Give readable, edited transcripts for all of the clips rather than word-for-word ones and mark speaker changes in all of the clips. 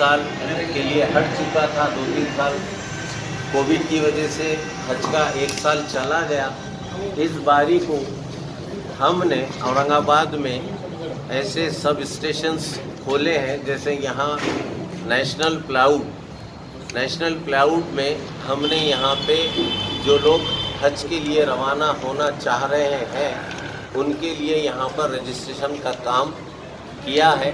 Speaker 1: साल के लिए हट चुका था, 2-3 साल कोविड की वजह से हज का 1 साल चला गया। इस बारी को हमने औरंगाबाद में ऐसे सब स्टेशंस खोले हैं, जैसे यहाँ नेशनल प्लाउड में हमने यहाँ पे जो लोग हज के लिए रवाना होना चाह रहे हैं उनके लिए यहाँ पर रजिस्ट्रेशन का काम किया है।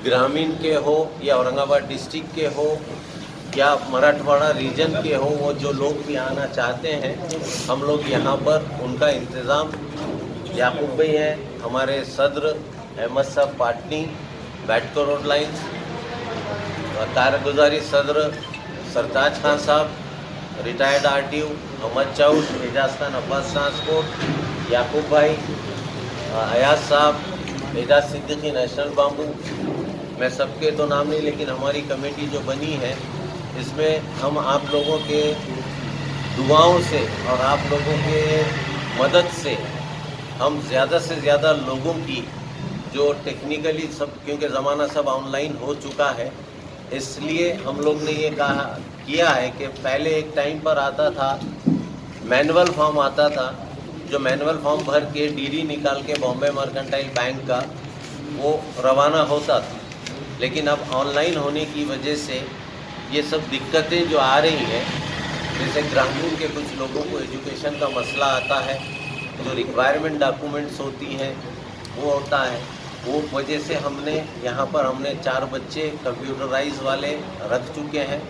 Speaker 1: ग्रामीण के हो या औरंगाबाद डिस्ट्रिक्ट के हो या मराठवाड़ा रीजन के हो, वो जो लोग भी आना चाहते हैं हम लोग यहाँ पर उनका इंतज़ाम, याकूब भाई हैं हमारे सदर, अहमद साहब पाटनी, बैटको रोड लाइन्स, कारगुजारी सदर सरताज खान साहब, retired RTO Ahmed Chaus, Ejaz Khan Abbas transport, Yakub भाई, अयाज साहब, एजाज सिद्दीकी नेशनल बाम्बू। मैं सबके तो नाम नहीं, लेकिन हमारी कमेटी जो बनी है इसमें हम आप लोगों के दुआओं से और आप लोगों के मदद से हम ज़्यादा से ज़्यादा लोगों की जो टेक्निकली सब, क्योंकि ज़माना सब ऑनलाइन हो चुका है, इसलिए हम लोग ने ये किया है कि पहले एक टाइम पर आता था मैनुअल फॉर्म आता था, जो मैनुअल फॉर्म भर के DD निकाल के बॉम्बे मर्केंटाइल बैंक का वो रवाना होता था। लेकिन अब ऑनलाइन होने की वजह से ये सब दिक्कतें जो आ रही हैं, जैसे ग्रामीण के कुछ लोगों को एजुकेशन का मसला आता है, जो रिक्वायरमेंट डॉक्यूमेंट्स होती हैं वो होता है, वो वजह से हमने यहाँ पर 4 बच्चे कंप्यूटराइज वाले रख चुके हैं।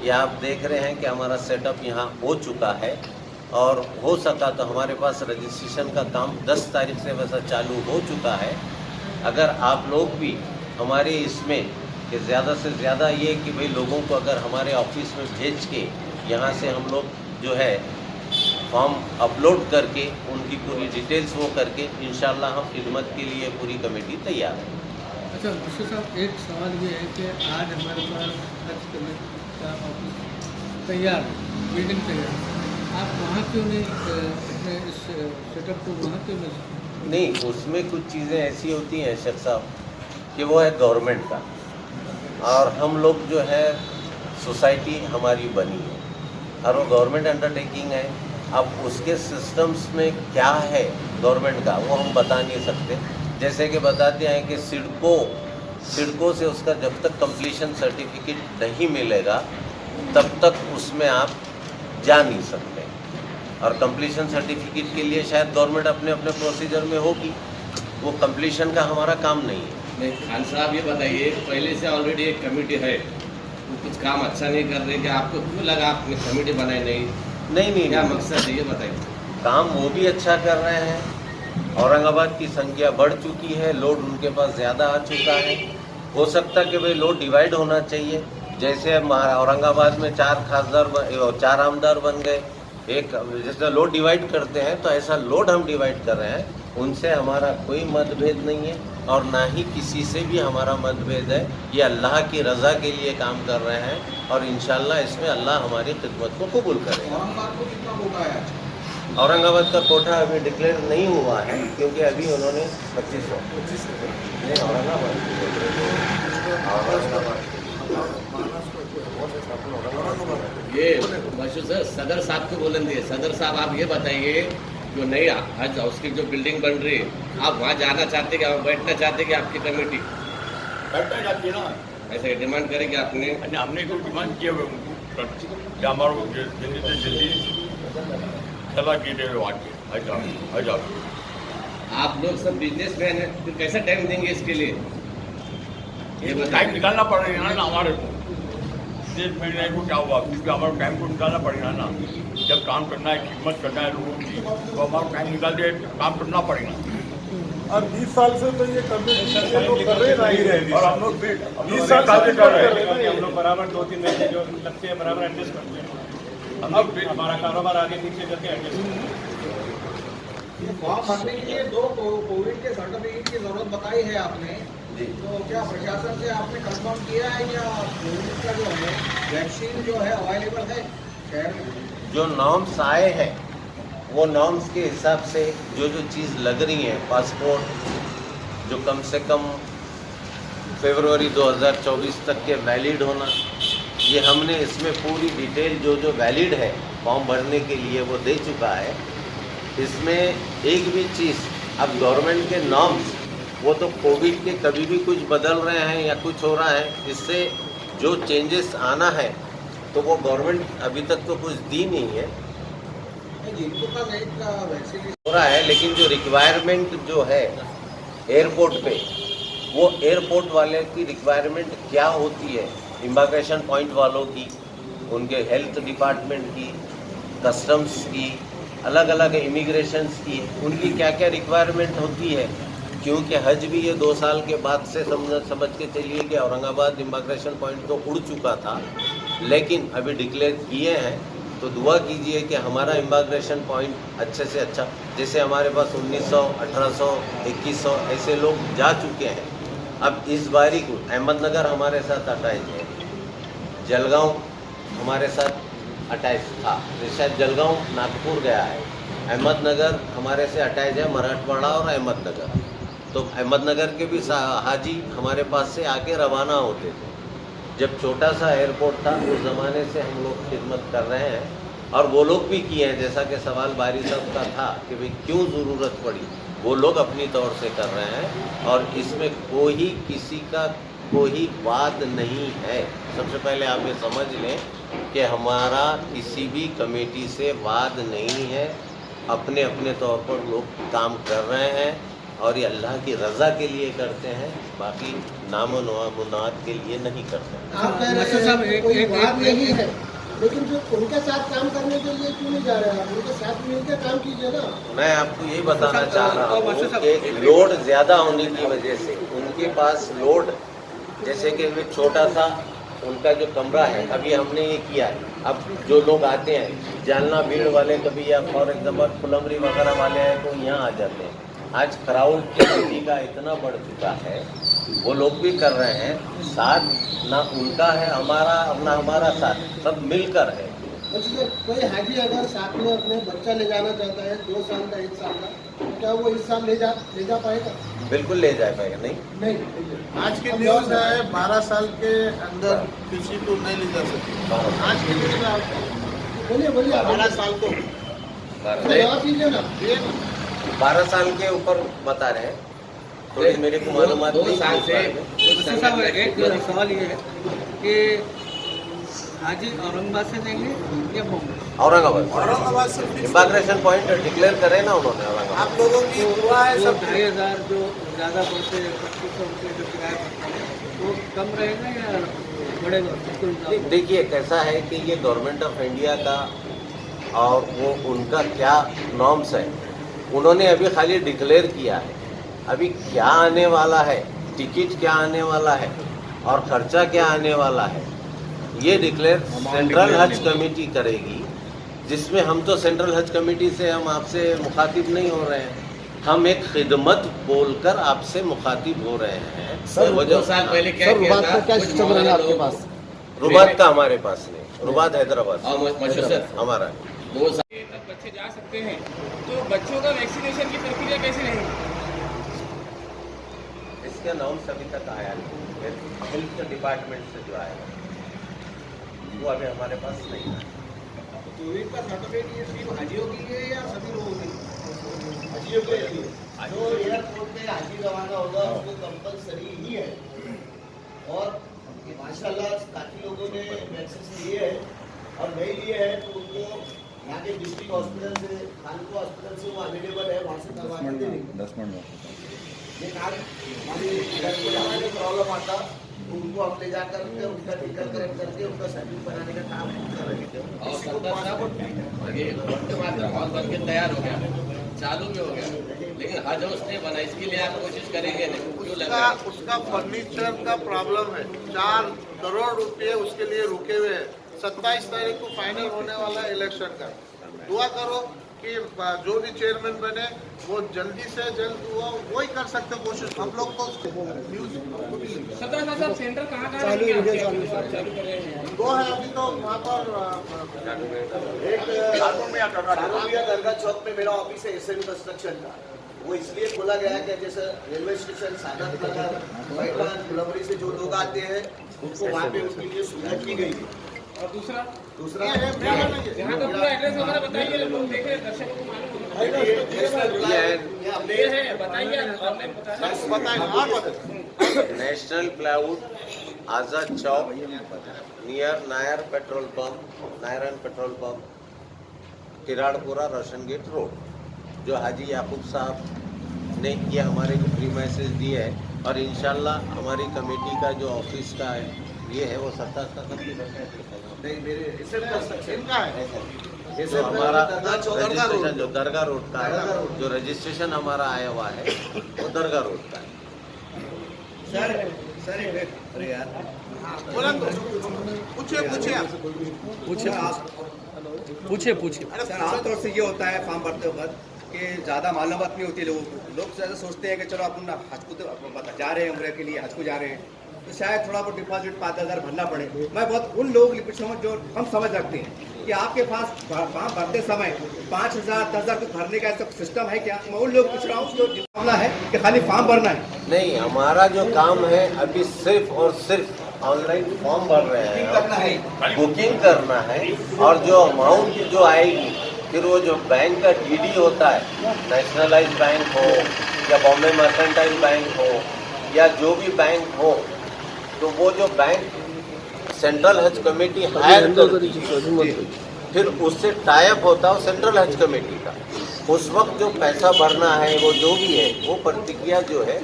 Speaker 1: ये आप देख रहे हैं कि हमारा सेटअप यहाँ हो चुका है, और हो सका तो हमारे पास रजिस्ट्रेशन का काम 10 तारीख से वैसा चालू हो चुका है। अगर आप लोग भी हमारे इसमें कि ज़्यादा से ज़्यादा ये कि भाई लोगों को अगर हमारे ऑफिस में भेज के यहाँ से हम लोग जो है फॉर्म अपलोड करके उनकी पूरी डिटेल्स वो करके इंशाल्लाह हम खिदमत के लिए पूरी कमेटी तैयार है।
Speaker 2: अच्छा मुझे साहब, एक सवाल ये है कि आज हमारे पास हज कमेटी का ऑफिस तैयार है, बिल्डिंग तैयार है, आप वहाँ क्यों नहीं अपने इस सेटअप को वहाँ क्यों
Speaker 1: नहीं? उसमें कुछ चीज़ें ऐसी होती हैं शेख साहब कि वो है गवर्नमेंट का, और हम लोग जो है सोसाइटी हमारी बनी है और वो गवर्नमेंट अंडरटेकिंग है। अब उसके सिस्टम्स में क्या है गवर्नमेंट का वो हम बता नहीं सकते। जैसे कि बताते हैं कि सिडको से उसका जब तक कंप्लीशन सर्टिफिकेट नहीं मिलेगा तब तक उसमें आप जा नहीं सकते, और कंप्लीशन सर्टिफिकेट के लिए शायद गवर्नमेंट अपने अपने प्रोसीजर में होगी, वो कंप्लीशन का हमारा काम नहीं है।
Speaker 3: नहीं खान साहब, ये बताइए, पहले से ऑलरेडी एक कमेटी है, वो कुछ काम अच्छा नहीं कर रही, कि आपको क्यों लगा आपने कमेटी बनाई नहीं? क्या मकसद है ये बताइए।
Speaker 1: काम वो भी अच्छा कर रहे हैं, औरंगाबाद की संख्या बढ़ चुकी है, लोड उनके पास ज़्यादा आ चुका है। हो सकता है कि भाई लोड डिवाइड होना चाहिए, जैसे औरंगाबाद में 4 आमदार बन गए, एक जैसे लोड डिवाइड करते हैं तो ऐसा लोड हम डिवाइड कर रहे हैं। उनसे हमारा कोई मतभेद नहीं है और ना ही किसी से भी हमारा मतभेद है। ये अल्लाह की रज़ा के लिए काम कर रहे हैं और इंशाल्लाह इसमें अल्लाह हमारी खिदमत को कबूल करेगा। औरंगाबाद का कोटा अभी डिक्लेयर नहीं हुआ है, क्योंकि अभी उन्होंने 2500
Speaker 3: ये मशहूर सर सदर साहब को बोलन दिए। सदर साहब, आप ये बताइए, जो नई हज हाउस की जो बिल्डिंग बन रही है, आप वहाँ जाना चाहते कि बैठना चाहते कि आपकी कमेटी
Speaker 4: बैठना चाहती है ना?
Speaker 3: ऐसे डिमांड करेंगे आपने?
Speaker 4: हमने कोई डिमांड किए हुए हमारे जल्दी से जल्दी सलाह किए थे हज
Speaker 3: आप लोग सब बिजनेसमैन हैं, फिर कैसा टाइम देंगे इसके लिए? ये
Speaker 4: टाइम निकालना पड़ेगा ना हमारे को। देश में को क्या हुआ, क्योंकि हमारे टाइम को निकालना पड़ेगा ना। जब काम करना है, खिदमत करना है लोगों की, तो हमारा टाइम निकाल के काम करना पड़ेगा।
Speaker 5: और 20 साल से तो ये कम्युनिटी के लोग कर रहे हैं,
Speaker 4: और हम लोग
Speaker 5: 20 साल से कर रहे हैं। हम लोग बराबर 2-3 महीने जो लगते हैं बराबर एडजस्ट करते हैं। अब हमारा कारोबार आगे पीछे करके एडजस्ट
Speaker 6: फॉर्म भरने के लिए 2 कोविड के सर्टिफिकेट की जरूरत बताई है आपने, तो क्या प्रशासन से आपने कंफर्म किया है या कोविड का जो है वैक्सीन जो है अवेलेबल है शहर में?
Speaker 1: जो नॉर्म्स आए हैं वो नॉर्म्स के हिसाब से जो चीज़ लग रही है, पासपोर्ट जो कम से कम फरवरी 2024 तक के वैलिड होना, ये हमने इसमें पूरी डिटेल जो वैलिड है फॉर्म भरने के लिए वो दे चुका है। इसमें एक भी चीज़ अब गवर्नमेंट के नॉर्म्स वो तो कोविड के कभी भी कुछ बदल रहे हैं या कुछ हो रहा है, इससे जो चेंजेस आना है तो वो गवर्नमेंट अभी तक तो कुछ दी नहीं है,
Speaker 6: जिनको का नेट का वैक्सीनेशन
Speaker 1: हो रहा है। लेकिन जो रिक्वायरमेंट जो है एयरपोर्ट पे, वो एयरपोर्ट वाले की रिक्वायरमेंट क्या होती है, इमिग्रेशन पॉइंट वालों की, उनके हेल्थ डिपार्टमेंट की, कस्टम्स की, अलग अलग इमिग्रेशंस की, उनकी क्या क्या रिक्वायरमेंट होती है। क्योंकि हज भी ये 2 साल के बाद से समझ के चलिए कि औरंगाबाद इमिग्रेशन पॉइंट तो उड़ चुका था, लेकिन अभी डिक्लेयर किए हैं। तो दुआ कीजिए कि हमारा इमिग्रेशन पॉइंट अच्छे से अच्छा, जैसे हमारे पास 1900, 1800, 2100 ऐसे लोग जा चुके हैं। अब इस बारी को अहमदनगर हमारे साथ अटैच है, जलगांव हमारे साथ अटैच था, शायद जलगांव नागपुर गया है, अहमदनगर हमारे से अटैच है, मराठवाड़ा और अहमदनगर। तो अहमदनगर के भी हाजी हमारे पास से आके रवाना होते थे। जब छोटा सा एयरपोर्ट था उस ज़माने से हम लोग खिदमत कर रहे हैं, और वो लोग भी किए हैं। जैसा कि सवाल बारी साहब का था कि भाई क्यों ज़रूरत पड़ी, वो लोग अपनी तौर से कर रहे हैं, और इसमें कोई किसी का कोई वाद नहीं है। सबसे पहले आप ये समझ लें कि हमारा किसी भी कमेटी से वाद नहीं है, अपने अपने तौर पर लोग काम कर रहे हैं, और ये अल्लाह की रज़ा के लिए करते हैं, बाकी नामो मुनाद के लिए नहीं करते हैं।
Speaker 7: आप कह रहे हैं कोई बात नहीं है, लेकिन जो उनके साथ काम करने के लिए क्यों नहीं जा रहे हैं आप? उनके साथ मिलकर काम कीजिए ना।
Speaker 1: मैं आपको यही बताना चाह रहा हूँ कि लोड ज़्यादा होने की वजह से उनके पास लोड, जैसे कि वे छोटा सा उनका जो कमरा है, अभी हमने ये किया है। अब जो लोग आते हैं जालना भीड़ वाले कभी, या फॉर एग्जाम्पल फुलमरी वगैरह वाले हैं, तो यहाँ आ जाते हैं। आज क्राउड की का इतना बढ़ चुका है, वो लोग भी कर रहे हैं, साथ ना उनका है हमारा और ना हमारा साथ, सब मिलकर है।
Speaker 7: अच्छा, कोई हाजी अगर साथ में अपने बच्चा ले जाना चाहता है 2 साल का 1 साल का, तो क्या वो इस साल ले जा पाएगा?
Speaker 1: बिल्कुल ले जा पाएगा। नहीं,
Speaker 8: आज की न्यूज़ है 12 साल के अंदर किसी को नहीं ले जा सकते। आज की न्यूज़ है आपको
Speaker 7: बोलिए
Speaker 8: 12 साल को
Speaker 7: जवाब दीजिए ना।
Speaker 1: 12 साल के ऊपर बता रहे हैं, थोड़ी मेरे को मालूमात
Speaker 3: 2 साल से
Speaker 2: साहब एक सवाल ये है कि हाजी औरंगाबाद से देंगे या बॉम्बे?
Speaker 8: औरंगाबाद से
Speaker 1: इमिग्रेशन पॉइंट डिक्लेयर करे ना उन्होंने औरंगाबाद।
Speaker 8: आप लोगों की दुआ है
Speaker 2: वो
Speaker 8: सब।
Speaker 2: 2,500 जो ज़्यादा बढ़ते 2500 रुपये जो किराया पड़ता है, वो कम रहेगा या बढ़ेगा? बिल्कुल।
Speaker 1: देखिए कैसा है कि ये गवर्नमेंट ऑफ इंडिया का और वो उनका क्या नॉर्म्स है, उन्होंने अभी खाली डिक्लेयर किया है। अभी क्या आने वाला है, टिकट क्या आने वाला है और खर्चा क्या आने वाला है, ये डिक्लेयर सेंट्रल हज कमेटी करेगी, जिसमें हम तो सेंट्रल हज कमेटी से हम आपसे मुखातिब नहीं हो रहे हैं, हम एक खिदमत बोलकर आपसे मुखातिब हो रहे हैं।
Speaker 3: सर 2 साल पहले क्या किया था?
Speaker 7: क्या सिस्टम रहेगा आपके पास?
Speaker 1: रुबात का हमारे पास नहीं, रुबात हैदराबाद
Speaker 3: और मशहूर
Speaker 1: हमारा।
Speaker 3: 2 साल
Speaker 9: तक बच्चे जा सकते हैं, तो बच्चों का वैक्सीनेशन की प्रक्रिया कैसे रहेगी?
Speaker 1: इसके अनाउंस अभी तक आया नहीं, हेल्थ डिपार्टमेंट से जो आएगा वो अभी हमारे पास नहीं है।
Speaker 6: कोविड का सर्टिफिकेट ये सिर्फ हाजियों के लिए या सभी लोगों के लिए? हाजियों के लिए। जो एयरपोर्ट पे हाजी रवाना होगा उसको कंपलसरी ही है, और माशाल्लाह काफ़ी लोगों ने वैक्सीन लिए है, और नहीं लिए हैं तो उनको यहाँ के डिस्ट्रिक्ट हॉस्पिटल से, कानपुर हॉस्पिटल से वो अवेलेबल है, वहाँ से करवा के देंगे। 10 मिनट ये कार्ड हमारी जाने में प्रॉब्लम आता, उनको हम ले जाकर के उनका टीकाकरण करके उनका सर्टिफिकेट बनाने का काम कर रहे थे।
Speaker 3: और सरदार साहब ये वंदे मातरम हॉल बन के तैयार हो गया, चालू भी हो गया, लेकिन हज हाउस नहीं बना, इसके लिए आप कोशिश करेंगे नहीं? क्यों लगा?
Speaker 8: उसका फर्नीचर का प्रॉब्लम है, 4 करोड़ रुपए उसके लिए रुके हुए हैं। 27 तारीख को फाइनल होने वाला है इलेक्शन का। दुआ करो कि जो भी चेयरमैन बने वो जल्दी से जल्द वही कर सकते कोशिश। हम लोग तो
Speaker 9: सरदार साहब सेंटर कहाँ चालू कर रहे हैं?
Speaker 8: 2 है अभी तो वहाँ पर।
Speaker 6: एक दरगाह चौक में मेरा ऑफिस है एसएम कंस्ट्रक्शन का, वो इसलिए खोला गया है कि जैसे रेलवे स्टेशन सादत नगर मैदान फुलवरी से जो लोग आते हैं उनको वहाँ पे उनके लिए सुविधा की गई है।
Speaker 9: और दूसरा
Speaker 6: यहाँ
Speaker 9: का पूरा एड्रेस वगैरह बताइए, लोग देख रहे हैं, दर्शकों को मालूम होगा। ये है, बताइए, ऑनलाइन बताइए।
Speaker 1: National plywood, Azad Chowk, near Nair petrol pump, नायरन petrol pump, Kiradpura, Roshan gate road. जो हाजी याकूब साहब ने ये हमारे को फ्री मैसेज दिए है और इंशाल्लाह हमारी कमेटी का जो ऑफिस का है ये है वो 27 का
Speaker 6: नहीं मेरे इनका है
Speaker 1: जो हमारा रजिस्ट्रेशन जो दरगाह रोड का है, जो रजिस्ट्रेशन हमारा आया हुआ है वो दरगाह रोड का है।
Speaker 6: अरे यार
Speaker 10: पूछिए। सर आमतौर से ये होता है फॉर्म भरते वक्त कि ज़्यादा मालूमात नहीं होती लोगों को। लोग ज़्यादा सोचते हैं कि चलो अपन हज को तो जा रहे हैं, उम्र के लिए हज को जा रहे हैं, तो शायद थोड़ा बहुत डिपॉजिट 5,000 भरना पड़े। मैं बहुत उन लोगों के लिए समझ जो हम समझ रखते हैं कि आपके पास फॉर्म भरते समय 5,000 10,000 कुछ भरने का ऐसा सिस्टम है क्या? मैं उन लोग पूछ रहा हूँ जो मामला है कि खाली फॉर्म भरना है।
Speaker 1: नहीं, हमारा जो काम है अभी सिर्फ और सिर्फ ऑनलाइन फॉर्म भर रहे हैं, बुकिंग करना है और जो अमाउंट जो आएगी फिर वो जो बैंक का डीडी होता है, नेशनलाइज बैंक हो या बॉम्बे मर्केंटाइल बैंक हो या जो भी बैंक हो, तो वो जो बैंक सेंट्रल हज कमेटी हायर करती है, फिर उससे टाइप होता है सेंट्रल हज कमेटी का। उस वक्त जो पैसा भरना है वो जो भी है वो प्रतिक्रिया जो है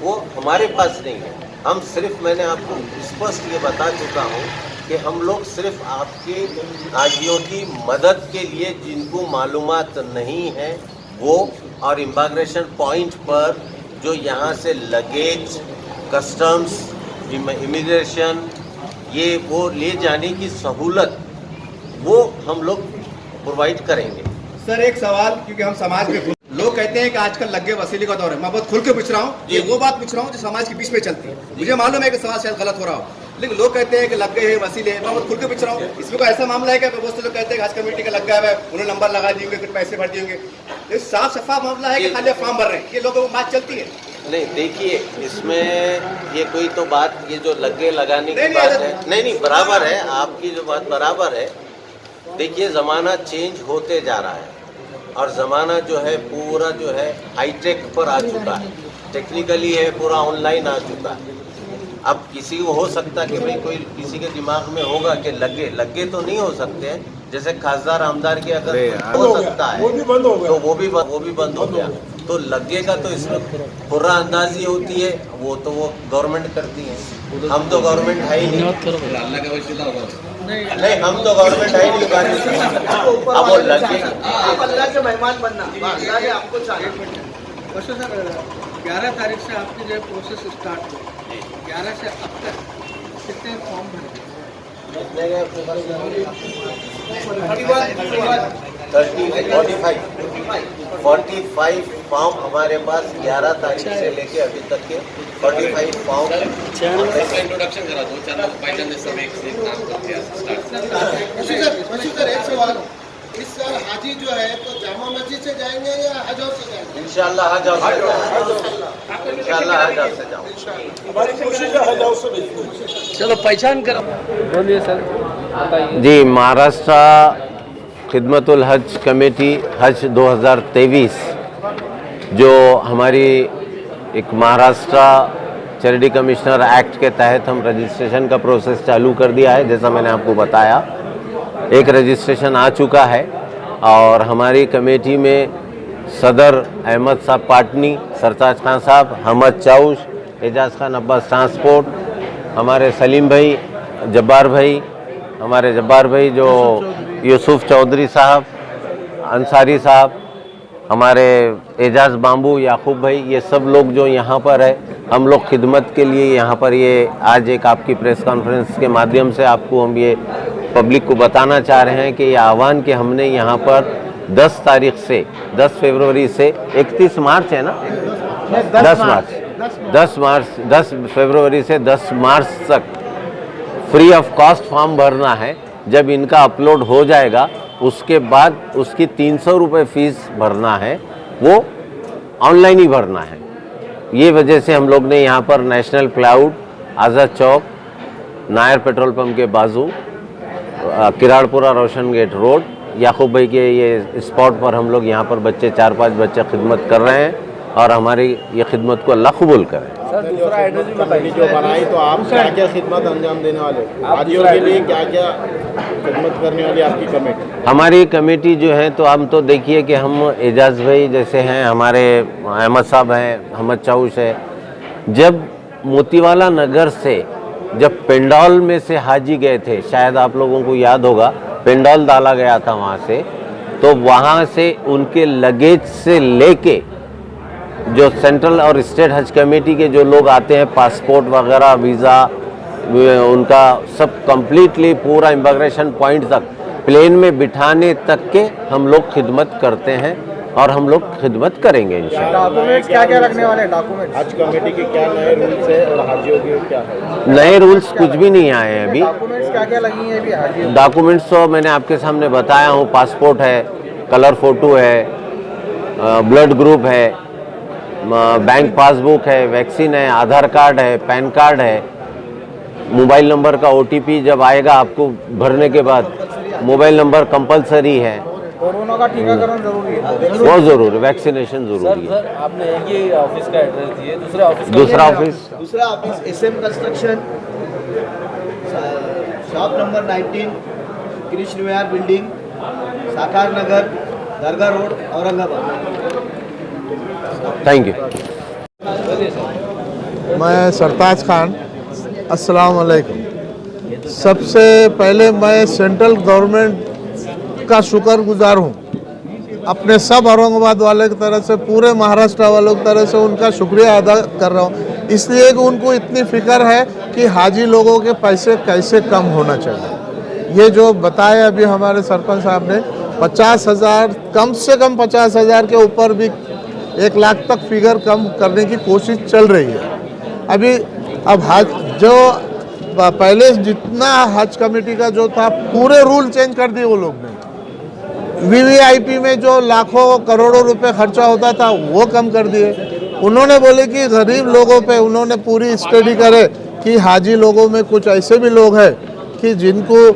Speaker 1: वो हमारे पास नहीं है। हम सिर्फ, मैंने आपको स्पष्ट ये बता चुका हूँ कि हम लोग सिर्फ आपके हाजियों की मदद के लिए जिनको मालूमात नहीं है वो, और इमिग्रेशन पॉइंट पर जो यहाँ से लगेज, कस्टम्स, इमिग्रेशन ये वो ले जाने की सहूलत वो हम लोग प्रोवाइड करेंगे।
Speaker 10: सर एक सवाल, क्योंकि हम समाज में लोग कहते हैं कि आजकल लग्गे वसीले का दौर है, मैं बहुत खुल के पूछ रहा हूँ, ये वो बात पूछ रहा हूँ जो समाज के बीच में चलती है। मुझे मालूम है कि सवाल शायद गलत हो रहा हो, लेकिन लोग कहते हैं कि लग गए हैं वसीले, मैं बहुत खुल के पूछ रहा हूँ, इसमें कोई ऐसा मामला है क्या? बहुत से लोग कहते हैं हज कमेटी का लग गया है, उन्हें नंबर लगा दिएंगे, फिर पैसे भर दिएंगे। ये साफ सफा मामला है कि खाली फॉर्म भर रहे हैं, ये लोगों को बात चलती है?
Speaker 1: नहीं, देखिए इसमें ये कोई तो बात, ये जो लगे लगाने की बात है, नहीं बराबर है, आपकी जो बात बराबर है। देखिए ज़माना चेंज होते जा रहा है और ज़माना जो है पूरा जो है हाईटेक पर आ चुका है, टेक्निकली है, पूरा ऑनलाइन आ चुका है। अब किसी को हो सकता है कि भाई कोई किसी के दिमाग में होगा कि लगे तो नहीं हो सकते हैं, जैसे खासदार आमदार के अगर हो सकता है तो वो भी बंद हो गया। तो लगे का तो इसमें पूरा अंदाजी होती है, वो तो वो गवर्नमेंट करती है, हम तो गवर्नमेंट है ही नहीं, नहीं हम तो गवर्नमेंट है ही नहीं। अब वो लगे
Speaker 6: आप अल्लाह के मेहमान बनना, अल्लाह ने आपको चाहिए।
Speaker 2: वैसे सर 11 तारीख से आपकी जो प्रोसेस स्टार्ट हुई, 11 से अब तक कितने फॉर्म भरे?
Speaker 1: 45 फॉर्म हमारे पास 11 तारीख से लेके अभी तक के 45 फॉर्म।
Speaker 3: इंट्रोडक्शन करा दो, चलो पहचान सब एक से काम करते हैं।
Speaker 7: सर एक सवाल, इस साल हाजी जो है तो जामा मस्जिद से जाएंगे या हज हाउस से जाएंगे?
Speaker 1: इंशाल्लाह हज हाउस से जाऊँ।
Speaker 5: हमारी कोशिश है हज हाउस से भेजने।
Speaker 9: चलो पहचान करो, बोलिए सर।
Speaker 1: जी, महाराष्ट्र खिदमतुल हज कमेटी हज 2023 जो हमारी एक महाराष्ट्र चैरिटी कमिश्नर एक्ट के तहत हम रजिस्ट्रेशन का प्रोसेस चालू कर दिया है। जैसा मैंने आपको बताया, एक रजिस्ट्रेशन आ चुका है और हमारी कमेटी में सदर अहमद साहब पाटनी, सरताज खान साहब, हमद चाउश, एजाज खान अब्बास ट्रांसपोर्ट, हमारे सलीम भाई, जब्बार भाई, हमारे जब्बार भाई जो यूसुफ चौधरी साहब, अंसारी साहब, हमारे एजाज बाम्बू, याकूब भाई, ये सब लोग जो यहाँ पर है, हम लोग खिदमत के लिए यहाँ पर ये आज एक आपकी प्रेस कॉन्फ्रेंस के माध्यम से आपको हम ये पब्लिक को बताना चाह रहे हैं कि ये आह्वान कि हमने यहाँ पर 10 तारीख से 10 फरवरी से 31 मार्च है ना, 10 फरवरी से 10 मार्च तक फ्री ऑफ कॉस्ट फॉर्म भरना है। जब इनका अपलोड हो जाएगा उसके बाद उसकी 300 रुपये फीस भरना है, वो ऑनलाइन ही भरना है। ये वजह से हम लोग ने यहाँ पर नेशनल क्लाउड, आज़ाद चौक, नायर पेट्रोल पंप के बाजू, किराड़पुरा रोशन गेट रोड, याकूब भाई के ये स्पॉट पर हम लोग यहाँ पर बच्चे 4-5 बच्चे खिदमत कर रहे हैं और हमारी ये खिदमत को अल्लाह कबूल करे।
Speaker 5: सर दूसरा एड्रेस भी बताइए जो बनाई, तो आप क्या क्या खिदमत अंजाम देने वाले, हाजियों के लिए क्या क्या खिदमत करने वाली आपकी कमेटी?
Speaker 1: हमारी कमेटी जो है, तो हम तो देखिए कि हम एजाज भाई जैसे हैं, हमारे अहमद साहब हैं, अहमद चाउश है। जब मोतीवाला नगर से जब पेंडौल में से हाजी गए थे, शायद आप लोगों को याद होगा, पेंडौल डाला गया था वहाँ से, तो वहाँ से उनके लगेज से लेके जो सेंट्रल और स्टेट हज कमेटी के जो लोग आते हैं, पासपोर्ट वगैरह, वीज़ा, उनका सब कंप्लीटली पूरा इमिग्रेशन पॉइंट तक प्लेन में बिठाने तक के हम लोग खिदमत करते हैं और हम लोग खिदमत करेंगे इंशाल्लाह।
Speaker 6: डॉक्यूमेंट्स क्या क्या रखने वाले हैं? डॉक्यूमेंट्स
Speaker 5: हज कमेटी के क्या नए रूल्स है और हाजियों के क्या है?
Speaker 1: नए रूल्स कुछ भी नहीं आए हैं अभी।
Speaker 6: डॉक्यूमेंट्स क्या क्या लगी हैं अभी हाजियों?
Speaker 1: डॉक्यूमेंट्स तो मैंने आपके सामने बताया हूँ, पासपोर्ट है, कलर फोटो है, ब्लड ग्रुप है, बैंक पासबुक है, वैक्सीन है, आधार कार्ड है, पैन कार्ड है, मोबाइल नंबर का OTP जब आएगा आपको भरने के बाद, मोबाइल नंबर कंपलसरी है।
Speaker 6: कोरोना का टीकाकरण जरूरी है,
Speaker 1: बहुत ज़रूरी, वैक्सीनेशन ज़रूरी है।
Speaker 9: सर आपने एक ही ऑफिस का एड्रेस दिए, दूसरा office
Speaker 7: SM construction, shop number 19, Krishna Vihar building, Sakar Nagar, दरगाह रोड, औरंगाबाद।
Speaker 1: Thank you.
Speaker 8: मैं सरताज खान, अस्सलाम वालेकुम। सबसे पहले मैं सेंट्रल गवर्नमेंट का शुक्रगुजार हूँ, अपने सब औरंगाबाद वाले की तरफ से, पूरे महाराष्ट्र वालों की तरफ से उनका शुक्रिया अदा कर रहा हूँ, इसलिए कि उनको इतनी फिक्र है कि हाजी लोगों के पैसे कैसे कम होना चाहिए। ये जो बताया अभी हमारे सरपंच साहब ने, 50,000 कम से कम 50,000 के ऊपर भी 1 लाख तक फिगर कम करने की कोशिश चल रही है अभी। अब हज जो पहले जितना हज कमेटी का जो था, पूरे रूल चेंज कर दिए वो लोग ने। VVIP में जो लाखों करोड़ों रुपए खर्चा होता था वो कम कर दिए। उन्होंने बोले कि गरीब लोगों पे उन्होंने पूरी स्टडी करे कि हाजी लोगों में कुछ ऐसे भी लोग हैं कि जिनको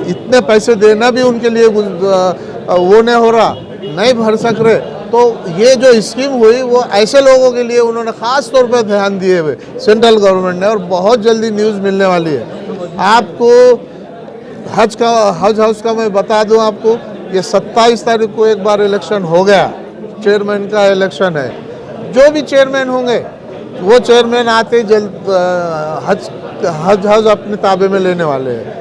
Speaker 8: इतने पैसे देना भी उनके लिए वो नहीं हो रहा, नहीं भर सक रहे। तो ये जो स्कीम हुई वो ऐसे लोगों के लिए उन्होंने ख़ास तौर पर ध्यान दिए हुए सेंट्रल गवर्नमेंट ने, और बहुत जल्दी न्यूज़ मिलने वाली है आपको। हज हाउस का मैं बता दूं आपको, ये 27 तारीख को एक बार इलेक्शन हो गया, चेयरमैन का इलेक्शन है। जो भी चेयरमैन होंगे वो चेयरमैन आते जल्द हज हाउस अपने ताबे में लेने वाले हैं।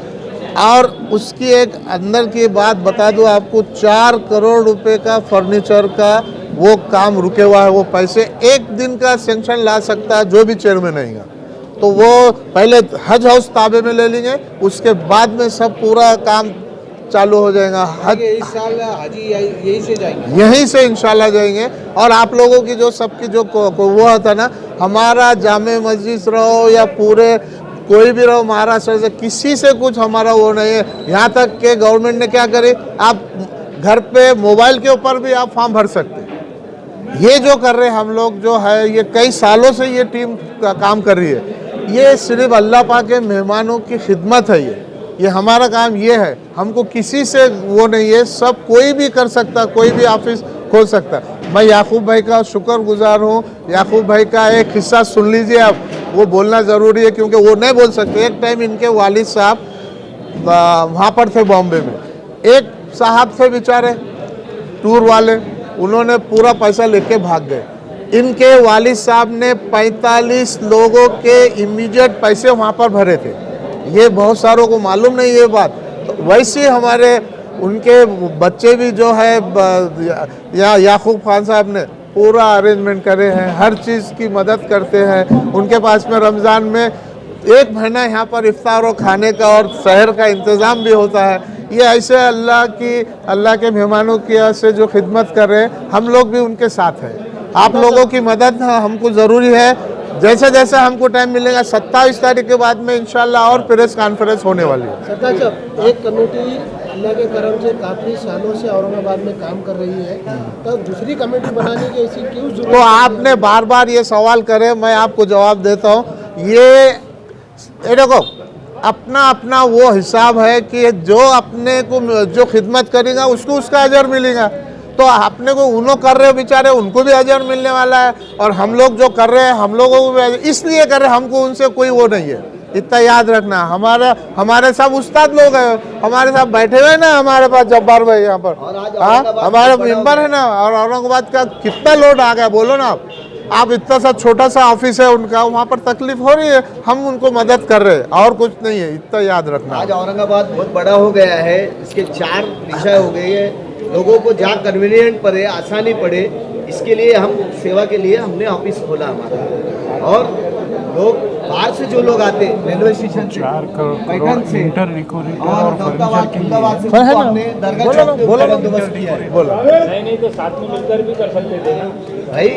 Speaker 8: और उसकी एक अंदर की बात बता दूं आपको, 4 करोड़ रुपए का फर्नीचर का वो काम रुके हुआ है। वो पैसे एक दिन का सेंक्शन ला सकता है जो भी चेयरमैन रहेगा, तो वो पहले हज हाउस ताबे में ले लेंगे, उसके बाद में सब पूरा काम चालू हो जाएगा।
Speaker 6: इस साल हाजी यहीं से जाएंगे,
Speaker 8: यहीं से इंशाल्लाह जाएंगे। और आप लोगों की जो सबकी जो वो था ना, हमारा जामे मस्जिद रहो या पूरे कोई भी रहो महाराष्ट्र से, किसी से कुछ हमारा वो नहीं है। यहाँ तक कि गवर्नमेंट ने क्या करे, आप घर पे मोबाइल के ऊपर भी आप फॉर्म भर सकते हैं। ये जो कर रहे हम लोग जो है, ये कई सालों से ये टीम का काम कर रही है। ये सिर्फ अल्लाह पाक के मेहमानों की खिदमत है। ये हमारा काम ये है, हमको किसी से वो नहीं है, सब कोई भी कर सकता, कोई भी ऑफिस खोल सकता। मैं याकूब भाई का शुक्रगुजार हूँ। याकूब भाई का एक हिस्सा सुन लीजिए आप, वो बोलना ज़रूरी है क्योंकि वो नहीं बोल सकते। एक टाइम इनके वालिद साहब वहाँ पर थे बॉम्बे में, एक साहब थे बेचारे टूर वाले, उन्होंने पूरा पैसा लेके भाग गए। इनके वालिद साहब ने 45 लोगों के इमीडिएट पैसे वहाँ पर भरे थे। ये बहुत सारों को मालूम नहीं ये बात। तो वैसे हमारे उनके बच्चे भी जो है याकूब खान साहब ने पूरा अरेंजमेंट करे हैं, हर चीज़ की मदद करते हैं। उनके पास में रमज़ान में 1 महीना यहाँ पर इफ्तार और खाने का और शहर का इंतज़ाम भी होता है। ये ऐसे अल्लाह के मेहमानों की से जो खिदमत कर रहे हैं, हम लोग भी उनके साथ हैं। आप लोगों की मदद हमको ज़रूरी है। जैसे जैसे हमको टाइम मिलेगा, 27 तारीख के बाद में इंशाल्लाह और प्रेस कॉन्फ्रेंस होने वाली है।
Speaker 7: सरताज साहब, एक कमेटी अल्लाह के करम से काफ़ी सालों से औरंगाबाद में काम कर रही है, तो दूसरी कमेटी बनाने की ऐसी क्यों जरूरत?
Speaker 8: तो आपने बार बार ये सवाल करे, मैं आपको जवाब देता हूँ। ये देखो, अपना अपना वो हिसाब है कि जो अपने को जो खिदमत करेगा उसको उसका अजर मिलेगा। तो अपने को उन्हों कर रहे हो बेचारे, उनको भी अजर मिलने वाला है, और हम लोग जो कर रहे हैं हम लोगों को भी इसलिए कर रहे हैं, हमको उनसे कोई वो नहीं है, इतना याद रखना। हमारे सब उस्ताद लोग हैं, हमारे साथ बैठे हुए ना, हमारे पास जब्बार भाई यहाँ पर, हाँ हमारे मेंबर है ना। और औरंगाबाद का कितना लोड आ गया बोलो ना आप इतना सा छोटा सा ऑफिस है उनका, वहाँ पर तकलीफ हो रही है, हम उनको मदद कर रहे हैं, और कुछ नहीं है, इतना याद रखना।
Speaker 11: आज औरंगाबाद बहुत बड़ा हो गया है, इसके 4 दिशा हो गई है, लोगों को जहाँ कन्वीनियंट पड़े, आसानी पड़े, इसके लिए हम सेवा के लिए हमने ऑफिस खोला हमारा। और लोग बाहर से जो लोग आते हैं रेलवे स्टेशन से, पैठन से और दौलताबाद अहमदाबाद से, हमने दरगाह चौक पे बंदोबस्त किया है।
Speaker 9: नहीं तो साथ में मिलकर भी कर सकते थे ना
Speaker 11: भाई,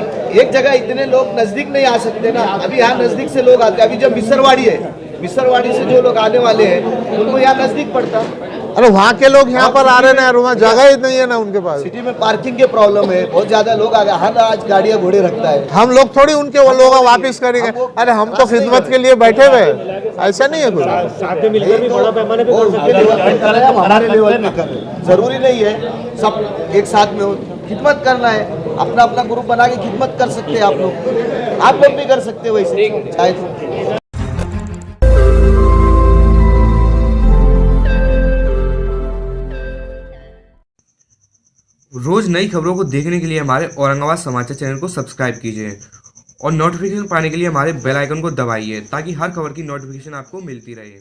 Speaker 11: एक जगह इतने लोग नजदीक नहीं आ सकते ना। अभी यहाँ नजदीक से लोग आते हैं, अभी जब मिसरवाड़ी है, मिसरवाड़ी से जो लोग आने वाले हैं उनको यहाँ नजदीक पड़ता।
Speaker 8: अरे वहाँ के लोग यहाँ पर आ रहे हैं, वहाँ जगह ही नहीं है ना उनके पास।
Speaker 11: सिटी में पार्किंग के प्रॉब्लम है, बहुत ज्यादा लोग आ गए, हर आज गाड़ियाँ घोड़े रखता है।
Speaker 8: हम लोग थोड़ी उनके वो लोग वापिस करेंगे, अरे हम तो खिदमत के लिए बैठे हुए, ऐसा नहीं है कुछ।
Speaker 11: साथ में मिलकर भी बड़ा पैमाने पे हमारे लेवल पे कर रहे हैं, जरूरी नहीं है सब एक साथ में हो। खिदमत करना है, अपना अपना ग्रुप बना के खिदमत कर सकते हैं आप लोग भी कर सकते हो वैसे चाहे तो।
Speaker 12: रोज नई खबरों को देखने के लिए हमारे औरंगाबाद समाचार चैनल को सब्सक्राइब कीजिए और नोटिफिकेशन पाने के लिए हमारे बेल आइकन को दबाइए ताकि हर खबर की नोटिफिकेशन आपको मिलती रहे।